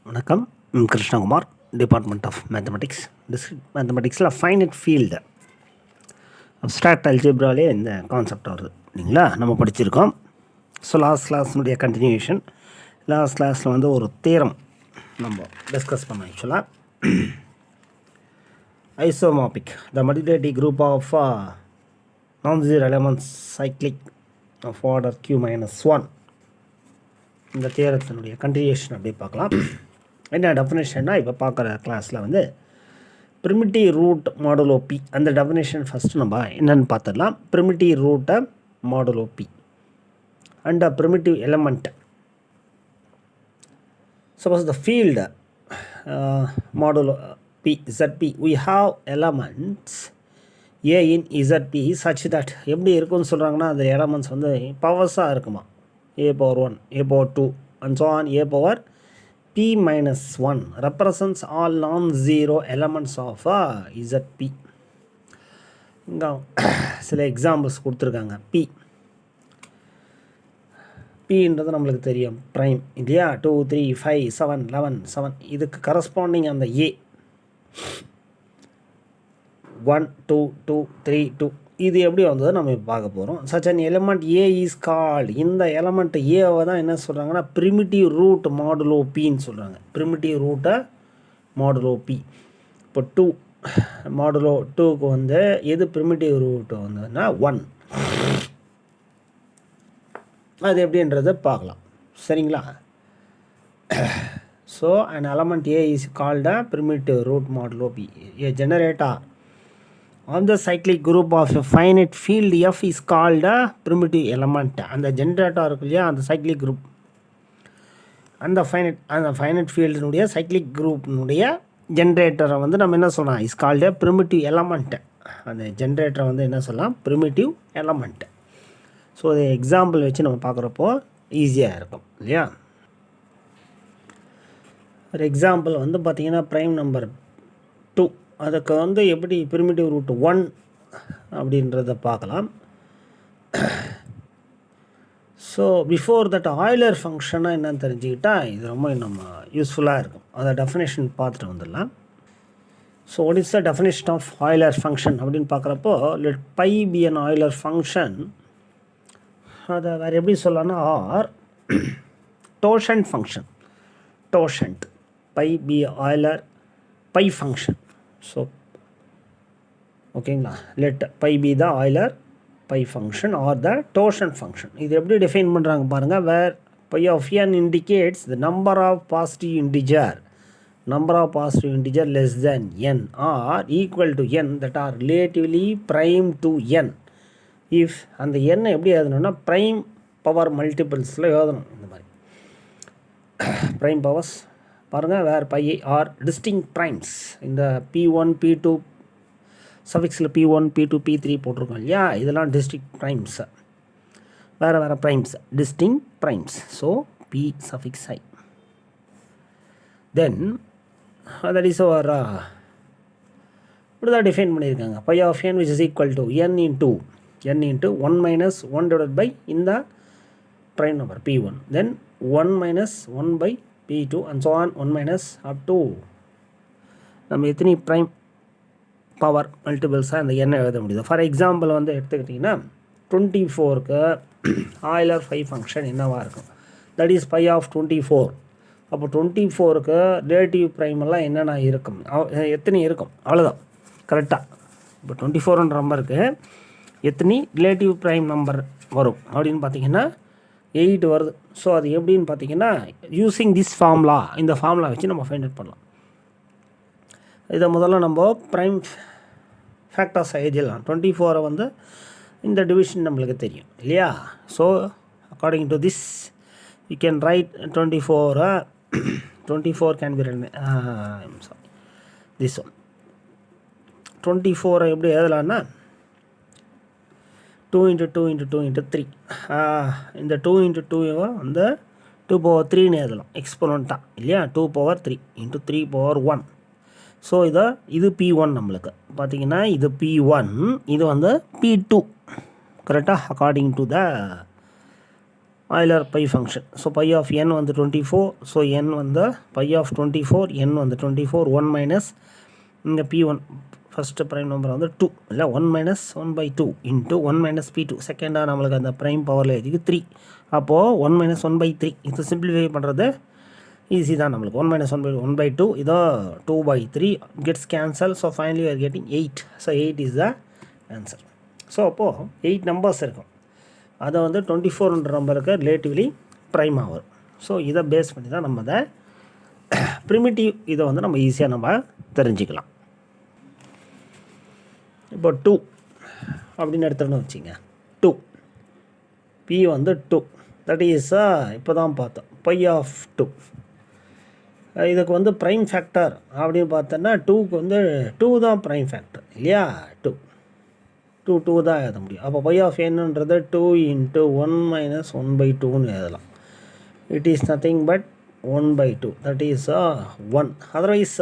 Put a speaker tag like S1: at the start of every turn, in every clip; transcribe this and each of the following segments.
S1: வணக்கம். Krishnakumar, department of mathematics. மேத்தமெட்டிக்ஸில் finite field abstract அல்ஜிப்ராலே இந்த கான்செப்ட் வருது இல்லைங்களா, நம்ம படிச்சிருக்கோம். ஸோ லாஸ்ட் கிளாஸினுடைய கண்டினியூஷன். லாஸ்ட் கிளாஸில் வந்து ஒரு தேரம் நம்ம டிஸ்கஸ் பண்ணோம். ஆக்சுவலாக isomorphic the multiplicity group of non-zero elements cyclic of order q-1 இந்த தேரத்தினுடைய கண்டினியூஷன் அப்படி பார்க்கலாம். என்ன டெஃபினேஷன்னா இப்போ பார்க்குற கிளாஸில் வந்து ப்ரிமிட்டிவ் ரூட் மாடுலோ பி, அந்த டெஃபினேஷன் ஃபஸ்ட்டு நம்ம என்னென்னு பார்த்துடலாம். ப்ரிமிட்டிவ் ரூட்டை modulo P and a primitive element. Suppose the field modulo p zp, we have elements a in zp such that எப்படி இருக்குன்னு சொல்கிறாங்கன்னா அந்த எலமெண்ட்ஸ் வந்து பவர்ஸாக இருக்குமா, a power 1, a power 2 and so on. a power p minus 1 represents all non-zero elements of zp. இங்கே சில examples கொடுத்துருக்காங்க. பின்றது நம்மளுக்கு தெரியும், ப்ரைம் இல்லையா. 2 3 5 7 11 7 இதுக்கு கரஸ்பாண்டிங் அந்த ஏ 1 2 2 3 2 இது எப்படி வந்தது நம்ம பார்க்க போகிறோம். Such an element A is called, இந்த எலமெண்ட் ஏவை தான் என்ன சொல்கிறாங்கன்னா ப்ரிமிட்டிவ் ரூட் மாடுலோ பின்னு சொல்கிறாங்க. ப்ரிமிட்டிவ் ரூட்டை மாடுலோ பி. இப்போ 2 மாடுலோ 2க்கு வந்து எது ப்ரிமிட்டிவ் ரூட்டு வந்ததுன்னா 1. அது எப்படின்றத பார்க்கலாம், சரிங்களா. So an element A is called a primitive root modulo P. A generator on the cyclic group of a finite field F is called a primitive element. அந்த ஜென்ரேட்டர் இருக்கு இல்லையா, அந்த சைக்ளிக் குரூப், அந்த ஃபைனட் ஃபீல்டினுடைய சைக்ளிக் குரூப்பினுடைய ஜென்ரேட்டரை வந்து நம்ம என்ன சொல்லலாம், is called a primitive element. அந்த ஜென்ரேட்டரை வந்து என்ன சொல்லலாம், primitive element. ஸோ அது எக்ஸாம்பிள் வச்சு நம்ம பார்க்குறப்போ ஈஸியாக இருக்கும் இல்லையா. ஒரு எக்ஸாம்பிள் வந்து பார்த்திங்கன்னா ப்ரைம் நம்பர் 2, அதுக்கு வந்து எப்படி ப்ரிமிட்டிவ் ரூட் 1 அப்படின்றத பார்க்கலாம். ஸோ பிஃபோர் தட் ஆய்லர் ஃபங்க்ஷனாக என்னன்னு தெரிஞ்சுக்கிட்டால் இது ரொம்ப நம்ம யூஸ்ஃபுல்லாக இருக்கும். அதை டெஃபினேஷன் பார்த்துட்டு வந்துடலாம். So what is the definition of Euler function அப்படின்னு பார்க்குறப்போ let phi p an Euler function. அதை வேறு எப்படி சொல்லலாம்னா or totient function. Totient phi p Euler phi function. So ஓகேங்களா, let phi p the Euler phi function or the totient function. இது எப்படி define பண்ணுறாங்க பாருங்கள். Where phi of n indicates the number of positive integer, number of positive integer less than n or equal to n that are relatively prime to n. If அந்த எண்ணை எப்படி எழுதணும்னா prime power மல்டிபிள்ஸில் எழுதணும். இந்த மாதிரி prime powers பாருங்கள். Where by R டிஸ்டிங் primes. இந்த p1 p2 சஃபிக்ஸில் p1 p2 p3 போட்டிருக்கோம் இல்லையா, இதெல்லாம் டிஸ்டிங் ப்ரைம்ஸ், வேறு வேறு primes, distinct primes. So p suffix i. Then that is over இப்படி தான் டிஃபைன் பண்ணியிருக்காங்க. Phi of n which is equal to n into 1 minus 1 divided by இந்த prime number p1, then 1 minus 1 by p2 and so on 1 minus up to நம்ம எத்தனை prime power மல்டிபிள்ஸாக அந்த எண்ணை எழுத முடியுது. ஃபார் எக்ஸாம்பிள் வந்து எடுத்துக்கிட்டிங்கன்னா 24க்கு ஆய்லர் பை ஃபங்க்ஷன் என்னவாக இருக்கும், தட் இஸ் பை ஆஃப் 24. அப்போ 24க்கு ரிலேட்டிவ் ப்ரைமெல்லாம் என்னென்ன இருக்கும், எத்தனை இருக்கும், அவ்வளோதான் கரெக்டாக. இப்போ 24ன்ற நம்பருக்கு எத்தனை ரிலேட்டிவ் ப்ரைம் நம்பர் வரும் அப்படின்னு பார்த்தீங்கன்னா 8 வருது. ஸோ அது எப்படின்னு பார்த்தீங்கன்னா யூஸிங் திஸ் ஃபார்முலா, இந்த ஃபார்முலா வச்சு நம்ம ஃபைண்ட் அவுட் பண்ணலாம். இதை முதல்ல நம்ம ப்ரைம் ஃபேக்டர்ஸ் எழுதிடலாம். 24 வந்து இந்த டிவிஷன் நம்மளுக்கு தெரியும் இல்லையா. So according to this you can write 24 can be this one. 24 எப்படி எழுதலான்னா 2 into 2 into 2 into 3. இந்த 2 into 2 வந்து 2 power 3ன்னு எழுதலாம், எக்ஸ்போனண்ட்டாக இல்லையா. 2 power 3 into 3 power 1. ஸோ இது P1 நம்மளுக்கு பார்த்திங்கன்னா இது P1, இது வந்து P2 கரெக்டாக according to the Euler phi function. So phi of n வந்து 24. ஸோ n வந்து பை ஆஃப் 24, n வந்து 24, 1 மைனஸ் இங்கே p1 ஃபஸ்ட்டு ப்ரைம் நம்பர் வந்து 2 இல்லை 1 மைனஸ் 1/2 இன்ட்டு 1 மைனஸ் p2 செகண்டாக நம்மளுக்கு அந்த ப்ரைம் பவரில் எதுக்கு 3. அப்போது 1 மைனஸ் 1/3 இது சிம்பிளிஃபை பண்ணுறது ஈஸி தான் நம்மளுக்கு. 1 மைனஸ் 1/2 இதோ 2/3 gets cancel. So finally you are getting 8. So 8 is the answer. So அப்போது 8 நம்பர்ஸ் இருக்கும், அதை வந்து 24ன்ற நம்பருக்கு ரிலேட்டிவ்லி ப்ரைமாக வரும். ஸோ இதை பேஸ் பண்ணி தான் நம்ம அதை ப்ரிமிட்டிவ் இதை வந்து நம்ம ஈஸியாக நம்ம தெரிஞ்சுக்கலாம். இப்போ 2 அப்படின்னு எடுத்துகிட்டோன்னு வச்சுங்க, 2 p வந்து 2, தட் இஸ் இப்போ தான் பார்த்தோம் பை ஆஃப் 2. இதுக்கு வந்து ப்ரைம் ஃபேக்டர் அப்படின்னு பார்த்தோன்னா 2க்கு வந்து 2 தான் ப்ரைம் ஃபேக்டர் இல்லையா. 2 தான் எழுத முடியும். அப்போ பை ஆஃப் என்னன்றது 2 இன்ட்டு 1 மைனஸ் 1/2ன்னு எழுதலாம். It is nothing but 1/2, that is 1. Otherwise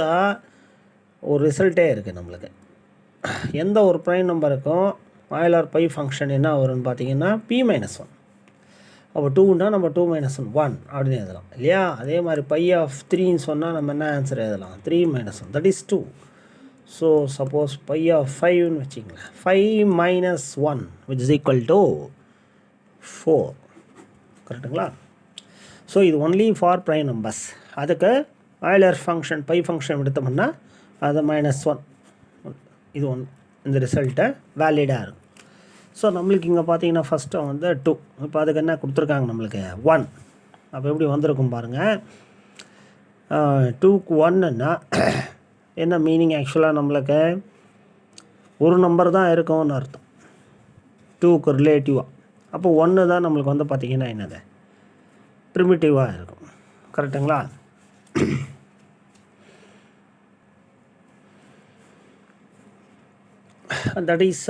S1: ஒரு ரிசல்ட்டே இருக்குது நம்மளுக்கு. எந்த ஒரு ப்ரைம் நம்பருக்கும் ஆயிலர் பை ஃபங்க்ஷன் என்ன வரும்னு பார்த்தீங்கன்னா p-1. அப்போ 2ன்னா நம்ம 2 - 1 அப்படின்னு எழுதலாம் இல்லையா. அதே மாதிரி பை ஆஃப் 3ன்னு சொன்னால் நம்ம என்ன ஆன்சர் எழுதலாம், 3 - 1, that is 2. So suppose phi of 5ன்னு வச்சிங்களேன், 5 - 1 which is equal to 4. கரெக்டுங்களா. ஸோ இது ஒன்லி ஃபார் ப்ரைம் நம்பர்ஸ். அதுக்கு ஆயிலர் ஃபங்க்ஷன் பை ஃபங்க்ஷன் எடுத்தோம்னா அது -1 இது இந்த ரிசல்ட்டை வேலிடாக இருக்கும். ஸோ நம்மளுக்கு இங்கே பார்த்தீங்கன்னா ஃபஸ்ட்டு வந்து 2, இப்போ அதுக்கு என்ன கொடுத்துருக்காங்க நம்மளுக்கு 1. அப்போ எப்படி வந்திருக்கும் பாருங்கள். 2க்கு 1ன்னா என்ன மீனிங், ஆக்சுவலாக நம்மளுக்கு ஒரு நம்பர் தான் இருக்கும்னு அர்த்தம் 2க்கு ரிலேட்டிவாக. அப்போ 1 தான் நம்மளுக்கு வந்து பார்த்திங்கன்னா என்னது ப்ரிமிட்டிவாக இருக்கும். கரெக்டுங்களா. That is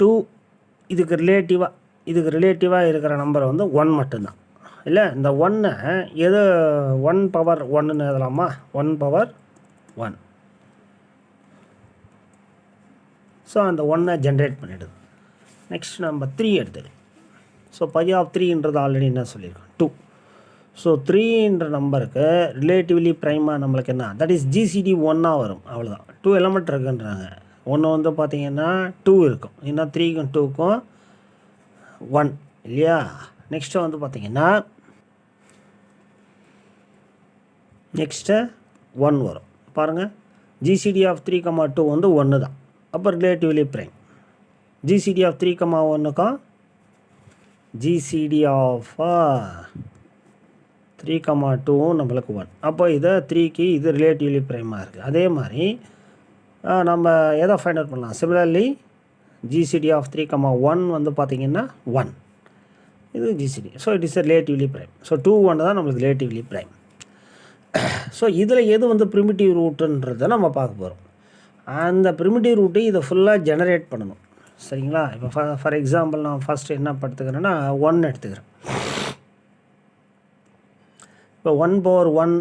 S1: 2. இதுக்கு ரிலேட்டிவாக இருக்கிற நம்பர் வந்து 1 மட்டும்தான் இல்லை. இந்த 1 எது 1 பவர் 1ன்னு எழுதலாமா, 1 பவர் 1. ஸோ அந்த 1 ஜென்ரேட் பண்ணிவிடுது. நெக்ஸ்ட் நம்ம 3 எடுத்துக்கலாம். ஸோ பை ஆஃப் 3ன்றது ஆல்ரெடி என்ன சொல்லியிருக்கோம் 2. ஸோ 3ன்ற நம்பருக்கு ரிலேட்டிவ்லி ப்ரைமாக நம்மளுக்கு என்ன, தட் இஸ் ஜிசிடி 1ஆக வரும். அவ்வளோதான். 2 எலமெண்ட் இருக்குன்றாங்க. ஒன்று வந்து பார்த்திங்கன்னா 2 இருக்கும், இன்னும் 3க்கும் 2க்கும் 1 இல்லையா. நெக்ஸ்ட்டு வந்து பார்த்திங்கன்னா நெக்ஸ்ட்டு 1 வரும் பாருங்கள். ஜிசிடி ஆஃப் 3, 2 வந்து 1 தான். அப்போ ரிலேட்டிவ்லி ப்ரைம். ஜிசிடி ஆஃப் 3, 1க்கும் ஜிசிடி ஆஃப் 3, 2 நம்மளுக்கு 1. அப்போ இதை 3க்கு இது ரிலேட்டிவ்லி ப்ரைமாக இருக்குது. அதே மாதிரி நம்ம எதை ஃபைண்ட் அவுட் பண்ணலாம், சிமிலர்லி ஜிசிடி ஆஃப் 3, 1 வந்து பார்த்திங்கன்னா 1, இது GCD. So it is relatively prime. So 2, 1 தான் நம்மளுக்கு ரிலேட்டிவ்லி ப்ரைம். ஸோ இதில் எது வந்து ப்ரிமிட்டிவ் ரூட்டுன்றதை நம்ம பார்க்க போகிறோம். அந்த ப்ரிமிட்டிவ் ரூட்டு இதை ஃபுல்லாக ஜெனரேட் பண்ணணும் சரிங்களா. இப்போ ஃபார் எக்ஸாம்பிள் நான் ஃபஸ்ட்டு என்ன படுத்துக்கிறேன்னா 1 எடுத்துக்கிறேன். இப்போ 1/1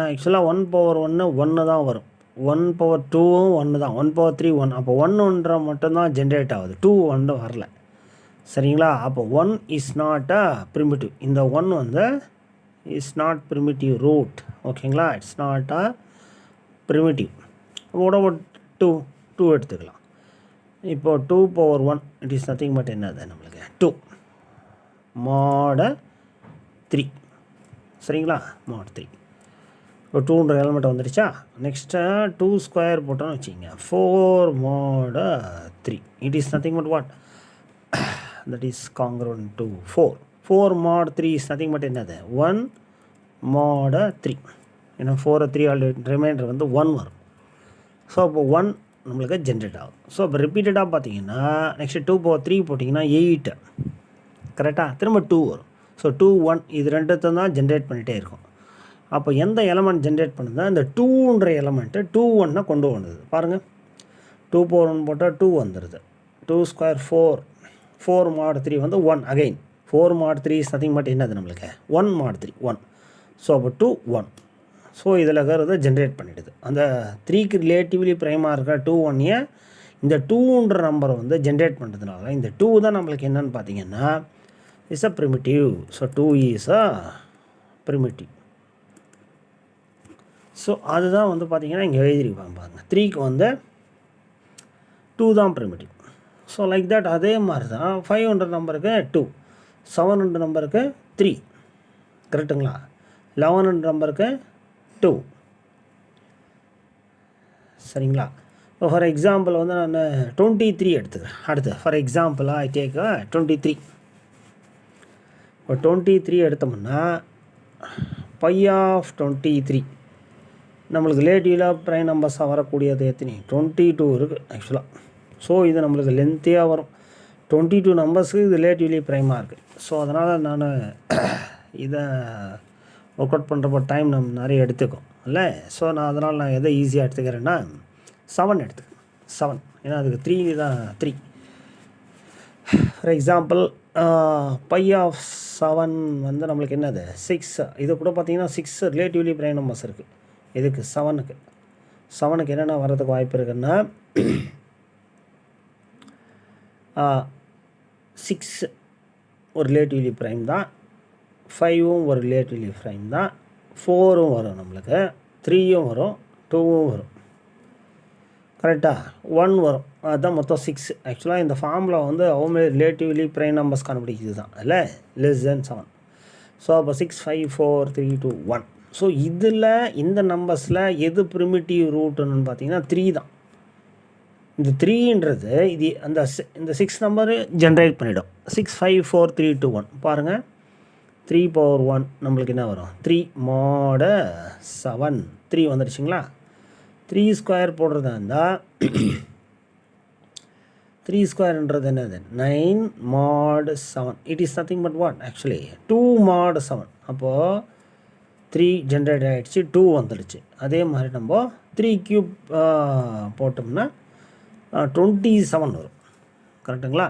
S1: ஆக்சுவலாக 1/1 1 தான் வரும். 1/2ம் 1 தான். 1/3 1. அப்போ 1ன்ற மட்டும்தான் ஜென்ரேட் ஆகுது, 2 1 வரல சரிங்களா. அப்போ 1 இஸ் நாட் அ ப்ரிமிட்டிவ். இந்த 1 வந்து இஸ் நாட் ப்ரிமிட்டிவ் ரூட். ஓகேங்களா, it's not a primitive. what 2 எடுத்துக்கலாம். இப்போ 2/1 இட் இஸ் நத்திங் பட் என்னது நம்மளுக்கு 2 mod 3 சரிங்களா, mod 3. இப்போ 2ன்ற எலமெண்ட் வந்துடுச்சா. நெக்ஸ்ட்டு 2 ஸ்கொயர் போட்டோன்னு வச்சுங்க, 4 mod 3. It is nothing but what, that is congruent to 4. 4 mod 3 is nothing but என்னது 1 mod 3. ஏன்னா 4 3 ஆல்ரெடி ரிமைண்டர் வந்து 1 வரும். ஸோ அப்போ 1 நம்மளுக்கு ஜென்ரேட் ஆகும். ஸோ இப்போ ரிப்பீட்டடாக பார்த்தீங்கன்னா நெக்ஸ்ட்டு 2/3 போட்டிங்கன்னா 8 கரெக்டாக, திரும்ப 2 வரும். ஸோ 2 1 இது ரெண்டுத்தையும் தான் ஜென்ரேட் பண்ணிகிட்டே இருக்கும். அப்போ எந்த எலமெண்ட் ஜென்ரேட் பண்ணுதா, இந்த 2ன்ற எலமெண்ட்டு 2 1 கொண்டு வந்தது பாருங்கள். 2/1 போட்டால் 2 வந்துடுது. 2 ஸ்கொயர் 4 mod 3 வந்து 1 again. 4 mod 3 is nothing but என்னது நம்மளுக்கு 1 mod 3 1. ஸோ அப்போ 2 1. ஸோ இதில் இருக்கிறத ஜென்ரேட் பண்ணிவிடுது. அந்த 3க்கு ரிலேட்டிவ்லி ப்ரைமாக இருக்கிற 2 1 இந்த 2ன்ற நம்பரை வந்து ஜென்ரேட் பண்ணுறதுனால இந்த 2 தான் நம்மளுக்கு என்னன்னு பார்த்தீங்கன்னா is a primitive. So 2 is a primitive. So அதுதான் வந்து பார்த்திங்கன்னா இங்கே எழுதிருப்பாங்க பாருங்கள். 3க்கு வந்து 2 தான் ப்ரிமிட்டிவ். So like that. அதே மாதிரி தான் 500 நம்பருக்கு 2, 700 நம்பருக்கு 3, கரெக்டுங்களா? 1100 நம்பருக்கு 2, சரிங்களா? இப்போ ஃபார் எக்ஸாம்பிள் வந்து நான் 23 எடுத்துக்கிறேன். அடுத்து ஃபார் எக்ஸாம்பிளாக ஐ டேக் 23. இப்போ 23 எடுத்தோம்னா பை ஆஃப் 23 நம்மளுக்கு ரிலேட்டிவில் ப்ரைம் நம்பர்ஸாக வரக்கூடியது எத்தனை? 22 இருக்குது ஆக்சுவலாக. ஸோ இது நம்மளுக்கு லென்த்தியாக வரும். 22 நம்பர்ஸுக்கு இது ரிலேட்டிவ்லி ப்ரைமாக இருக்குது. ஸோ அதனால் நான் இதை ஒர்க் அவுட் பண்ணுறப்போ டைம் நம்ம நிறைய எடுத்துக்கும் இல்லை. ஸோ நான் எதை ஈஸியாக எடுத்துக்கிறேன்னா 7 எடுத்துக்கிறேன். 7 ஏன்னா அதுக்கு 3 தான் 3. ஃபார் எக்ஸாம்பிள் பை ஆஃப் 7 வந்து நம்மளுக்கு என்னது 6. இது கூட பார்த்திங்கன்னா 6 ரிலேட்டிவ்லி ப்ரைம் நம்பர்ஸ் இருக்குது. இதுக்கு 7க்கு என்னென்ன வர்றதுக்கு வாய்ப்பு இருக்குன்னா 6 ஒரு ரிலேட்டிவ்லி ப்ரைம் தான், 5ம் ஒரு ரிலேட்டிவ்லி ப்ரைம் தான், 4ம் வரும் நம்மளுக்கு, 3யும் வரும், 2ம் வரும், கரெக்டாக 1 வரும். அதுதான் மொத்தம் 6. ஆக்சுவலாக இந்த ஃபார்மில் வந்து அவங்க ரிலேட்டிவ்லி ப்ரைம் நம்பர்ஸ் கண்டுபிடிக்கிறது தான் இல்லை, லெஸ் தென் 7. ஸோ அப்போ 6, 5, 4, 3, 2, 1. ஸோ இதில் இந்த நம்பர்ஸில் எது ப்ரிமிட்டிவ் ரூட்டுன்னு பார்த்தீங்கன்னா 3 தான். இந்த 3ன்றது இது இந்த 6 நம்பரு ஜென்ரேட் பண்ணிவிடும். 6, 5, 4, 3, 2, 1 பாருங்கள். 3 பவர் 1 நம்மளுக்கு என்ன வரும்? 3 mod 7. 3 வந்துடுச்சிங்களா? 3 ஸ்கொயர் போடுறதா இருந்தால் 3 ஸ்கொயர்ன்றது என்னது? 9 mod 7. It is nothing but what actually 2 mod 7. அப்போது 3 ஜென்ரேட் ஆகிடுச்சு, 2 வந்துடுச்சு. அதே மாதிரி நம்ம 3 க்யூப் போட்டோம்னா 27 வரும், கரெக்டுங்களா?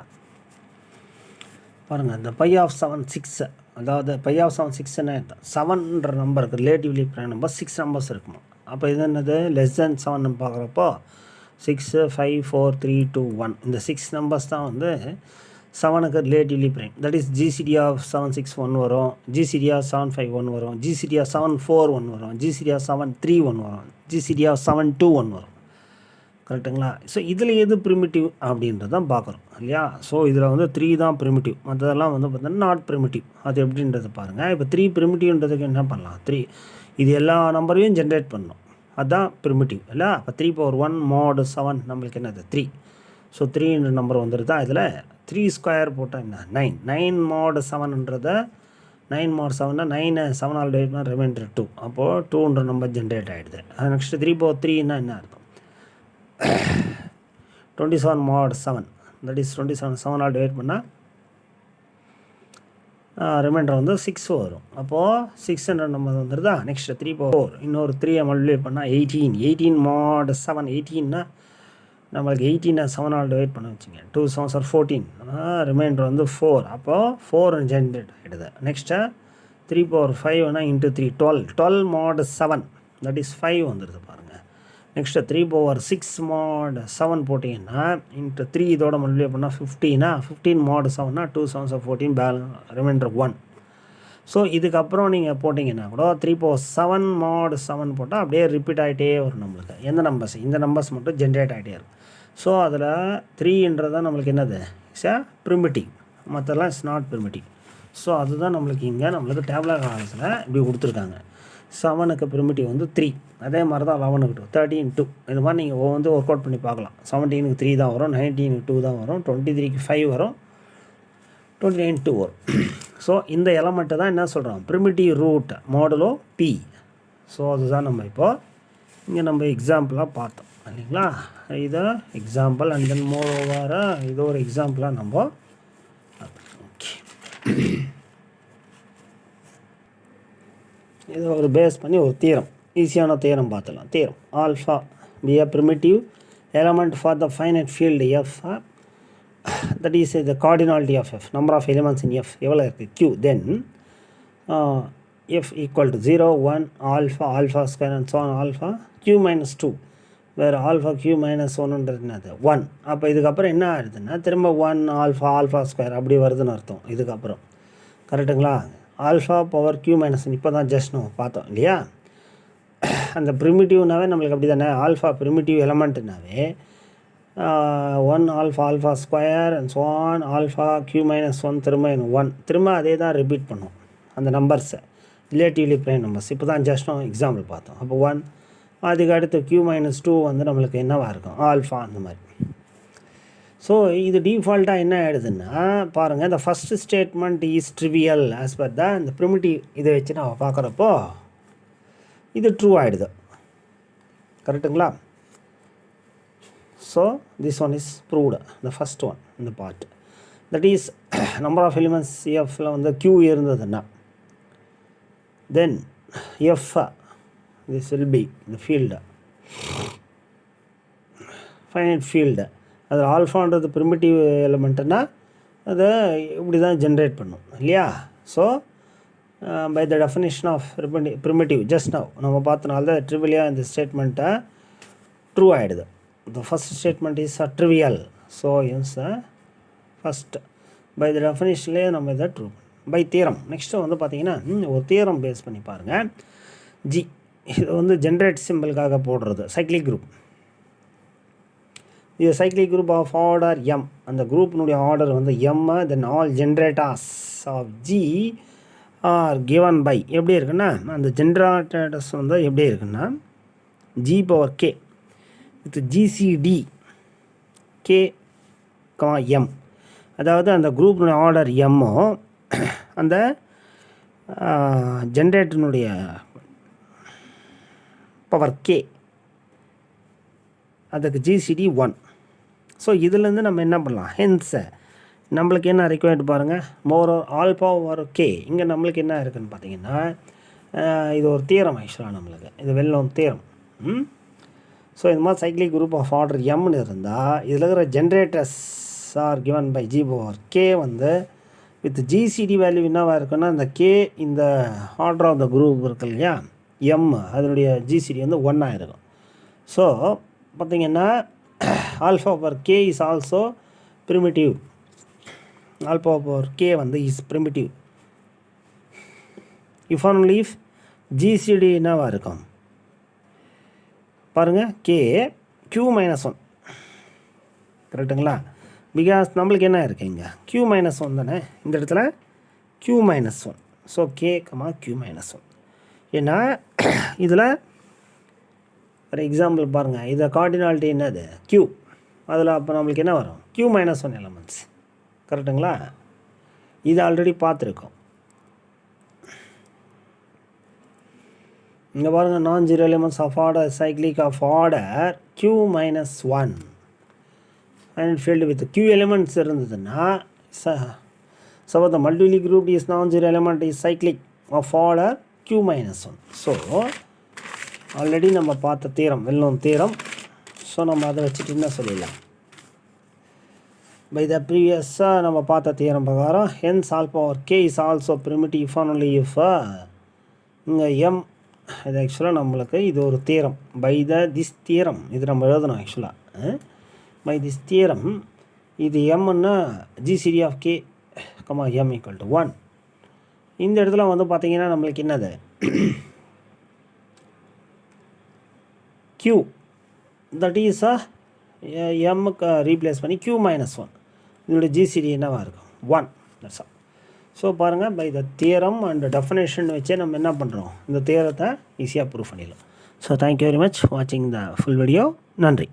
S1: பாருங்கள் இந்த பை ஆஃப் 7 6. அதாவது பை ஆஃப் 7 6ன்னா 7ன்ற நம்பருக்கு ரிலேட்டிவ்லி ப்ரைம் நம்பர் 6 நம்பர்ஸ் இருக்குமா. அப்போ இது என்னது? லெஸ் தென் 7 பார்க்குறப்போ 6, 5, 4, 3, 2, 1 இந்த 6 நம்பர்ஸ் தான் வந்து 7க்கு relatively prime. That is GCD of 761 வரும், ஜிசிடி ஆஃப் 751 வரும், ஜிசிடி ஆஃப் 741 வரும், ஜிசிடி ஆஃப் 731 வரும், ஜிசிடி ஆஃப் 721 வரும், கரெக்டுங்களா? ஸோ இதில் எது ப்ரிமிட்டிவ் அப்படின்றது தான் பார்க்குறோம் இல்லையா? ஸோ இதில் வந்து 3 தான் ப்ரிமிட்டிவ், மற்றதெல்லாம் வந்து பார்த்தீங்கன்னா நாட் ப்ரிமிட்டிவ். அது எப்படின்றது பாருங்கள். இப்போ 3 ப்ரிமிட்டிவ்ன்றதுக்கு என்ன பண்ணலாம்? 3 இது எல்லா நம்பரையும் ஜென்ரேட் பண்ணணும், அதுதான் ப்ரிமிட்டிவ் இல்லை. அப்போ 3 பவர் 1 mod 7 நம்மளுக்கு என்னது? 3. ஸோ 3ன்ற நம்பர் வந்துடுதா? இதில் 3 ஸ்கொயர் போட்டால் என்ன? 9. 9 mod 7ன்றதை 9 mod 7னா 9 7 ஆல் டிவைட் பண்ணால் ரிமைண்டர் 2. அப்போது 2ன்ற நம்பர் ஜென்ரேட் ஆகிடுது. அது நெக்ஸ்ட்டு 3 பவர் 3ன்னா என்ன அர்த்தம்? 27 mod 7. தட் இஸ் 27 7 ஆல் டிவைட் பண்ணால் ரிமைண்டர் வந்து 6 வரும். அப்போது 600 நம்பர் வந்துடுதா? நெக்ஸ்ட்டு 3 பவர் 4 இன்னொரு 3 மல்டிப்ளை பண்ணால் 18. 18 mod 7. 18னா நம்மளுக்கு 18 7 ஆல் டிவைட் பண்ண வச்சுங்க. 2 7s are 14. ரிமைண்டர் வந்து 4. அப்போது 4 ஜென்ரேட் ஆகிடுது. நெக்ஸ்ட்டு 3 பவர் 5னா இன்ட்டு 3 12. 12 mod 7 தட் இஸ் 5 வந்துடுது பாருங்கள். நெக்ஸ்ட்டு 3 பவர் 6 mod 7 போட்டிங்கன்னா இன்ட்டு 3 இதோட மல்டிப்ளை பண்ணால் 15. 15 mod 7னா 2 7s are 14 balance remainder 1. So இதுக்கப்புறம் நீங்கள் போட்டிங்கன்னா கூட 3 பவர் 7 mod 7 போட்டால் அப்படியே ரிப்பீட் ஆகிட்டே வரும் நம்மளுக்கு. எந்த நம்பர்ஸ்? இந்த நம்பர்ஸ் மட்டும் ஜென்ரேட் ஆகிட்டே இருக்கும். ஸோ அதில் 3ன்றது தான் நம்மளுக்கு என்னது? இட்ஸ் அ ப்ரிமிட்டிவ், மற்றெல்லாம் இட்ஸ் நாட் ப்ரிமிட்டிவ். ஸோ அதுதான் நம்மளுக்கு இங்கே நம்மளுக்கு டேப்லர் காலத்தில் இப்படி கொடுத்துருக்காங்க. 7க்கு ப்ரிமிட்டிவ் வந்து 3. அதே மாதிரி தான் 11க்கு 2, 13 2. இது மாதிரி நீங்கள் வந்து ஒர்க் அவுட் பண்ணி பார்க்கலாம். 17க்கு 3 தான் வரும், 19க்கு 2 தான் வரும், 23க்கு 5 வரும், 29 2 வரும். ஸோ இந்த எலமெண்ட்டு தான் என்ன சொல்கிறோம்? Primitive root modulo P. So அதுதான் நம்ம இப்போது இங்கே நம்ம எக்ஸாம்பிளாக பார்த்தோம் இல்லைங்களா? இதை எக்ஸாம்பிள் அண்ட் தென் மோர் ஓவர இது ஒரு எக்ஸாம்பிளாக நம்ம ஓகே இதை ஒரு பேஸ் பண்ணி ஒரு தியரம், ஈஸியான தியரம் பார்த்துலாம். Theorem alpha be a primitive element for the finite field F, that is the cardinality of F, number of elements in F எவ்வளோ இருக்குது? Q. Then F equal to 0, 1, alpha, alpha square and so on, alpha Q minus 2. வேறு alpha q minus ஒன்றுன்றது என்னது 1. அப்போ இதுக்கப்புறம் என்ன ஆகுதுன்னா திரும்ப 1 alpha square அப்படி வருதுன்னு அர்த்தம் இதுக்கப்புறம். கரெக்டுங்களா? ஆல்ஃபா பவர் க்யூ மைனஸ் இப்போ தான் ஜஸ்ட் நம்ம பார்த்தோம் இல்லையா? அந்த ப்ரிமிட்டிவ்னாவே நம்மளுக்கு அப்படி தானே, ஆல்ஃபா ப்ரிமிட்டிவ் எலமெண்ட்டுனாவே 1 alpha square and so on alpha q minus 1 திரும்ப 1 திரும்ப அதே தான் ரிப்பீட் பண்ணும் அந்த நம்பர்ஸை, ரிலேட்டிவ்லி ப்ரைம் நம்பர்ஸ். இப்போ தான் ஜஸ்ட் நம்ம எக்ஸாம்பிள் பார்த்தோம். அப்போ 1 அதுக்கு அடுத்து க்யூ மைனஸ் 2 வந்து நம்மளுக்கு என்னவாக இருக்கும், ஆல்ஃபா அந்த மாதிரி. ஸோ இது டிஃபால்ட்டாக என்ன ஆகிடுதுன்னா பாருங்கள், இந்த first statement is trivial as per the இந்த ப்ரிமிட்டிவ் இதை வச்சு நம்ம பார்க்குறப்போ இது ட்ரூ ஆகிடுது. கரெக்டுங்களா? So this one is proved, the first one இந்த part. That is number of elements எஃப்பில் வந்து க்யூ இருந்ததுன்னா then F this will be the field, finite field. அது ஆல்ஃபான்றது ப்ரிமிட்டிவ் எலிமெண்ட்டுன்னா அதை இப்படி தான் ஜென்ரேட் பண்ணும் இல்லையா? So by the definition of primitive just now நம்ம பார்த்தனால தான் ட்ரிவியலாக இந்த ஸ்டேட்மெண்ட்டை ட்ரூ ஆகிடுது. The first statement is trivial. So hence first by the டெஃபினேஷன்லேயே நம்ம இதை ட்ரூ பை தியரம். நெக்ஸ்ட்டு வந்து பார்த்திங்கன்னா ஒரு தியரம் பேஸ் பண்ணி பாருங்கள். ஜி இது வந்து ஜென்ரேட் சிம்பிளுக்காக போடுறது சைக்ளிக் குரூப். இது cyclic group of order M. அந்த குரூப்பினுடைய ஆர்டர் வந்து M. Then all generators of G are given by எப்படி இருக்குன்னா, அந்த ஜென்ரேட்டர்ஸ் வந்து எப்படி இருக்குன்னா G power K with GCD K M. அதாவது அந்த குரூப்பினுடைய ஆர்டர் எம்மோ அந்த ஜென்ரேட்டனுடைய பவர் கே அதுக்கு ஜிசிடி 1. ஸோ இதுலேருந்து நம்ம என்ன பண்ணலாம், ஹென்ஸை நம்மளுக்கு என்ன ரிக்வயர்டு பாருங்கள், மோர் ஆல்ஃபா ஓவர் கே. இங்கே நம்மளுக்கு என்ன இருக்குதுன்னு பார்த்தீங்கன்னா இது ஒரு தியரம் ஆக்சுவலாக நம்மளுக்கு இது வெல்நோன் தியரம். ஸோ இது மாதிரி சைக்ளிக் குரூப் ஆஃப் ஆர்டர் எம்னு இருந்தால் இதில் இருக்கிற generators are given by G over K வந்து வித் ஜிசிடி வேல்யூ என்னவாக இருக்குன்னா இந்த கே இந்த ஆர்டர் ஆஃப் த குரூப் இருக்கு இல்லையா எம், அதனுடைய ஜிசிடி வந்து 1 இருக்கும். ஸோ பார்த்திங்கன்னா alpha power K is also primitive. Alpha power K வந்து is primitive if only if GCD என்னவாக இருக்கும் பாருங்கள், கே க்யூ மைனஸ் 1. கரெக்டுங்களா? பிகாஸ் நம்மளுக்கு என்ன இருக்குது இங்கே க்யூ மைனஸ் 1 தானே இந்த இடத்துல Q minus 1. So K Q minus 1. ஏன்னா இதில் ஃபார் எக்ஸாம்பிள் பாருங்கள், இதை கார்டினாலிட்டி என்னது க்யூ, அதில் அப்போ நம்மளுக்கு என்ன வரும் க்யூ மைனஸ் 1 எலமெண்ட்ஸ். கரெக்டுங்களா? இது ஆல்ரெடி பார்த்துருக்கோம். இங்கே பாருங்கள், non zero elements of order cyclic of order q minus 1 finite field with q elements இருந்ததுன்னா so the multiply group is non zero element is cyclic of order q minus 1. So already நம்ம பார்த்த தீரம் well-known தீரம். So நம்ம அதை வச்சுட்டு என்ன சொல்லிடலாம், பை த ப்ரீவியஸாக நம்ம பார்த்த தீரம் பிரகாரம் hence alpha power K is also primitive if only if இங்கே எம். இது ஆக்சுவலாக நம்மளுக்கு இது ஒரு தீரம். பை திஸ் தீரம் இது நம்ம எழுதணும் ஆக்சுவலாக. பை திஸ் தீரம் இது எம்ன்னா GCD of K M equal to 1. இந்த இடத்துல வந்து பார்த்திங்கன்னா நம்மளுக்கு என்னது q தட் இஸ் எம்முக்கு ரீப்ளேஸ் பண்ணி q மைனஸ் 1. இதோட ஜிசிடி என்னவாக இருக்கும் 1. That's all. ஸோ பாருங்கள், by the theorem and definition வச்சே நம்ம என்ன பண்ணுறோம், இந்த தியரத்தை ஈஸியாக ப்ரூவ் பண்ணிடலாம். ஸோ தேங்க்யூ வெரி மச் வாட்சிங் த ஃபுல் வீடியோ. நன்றி.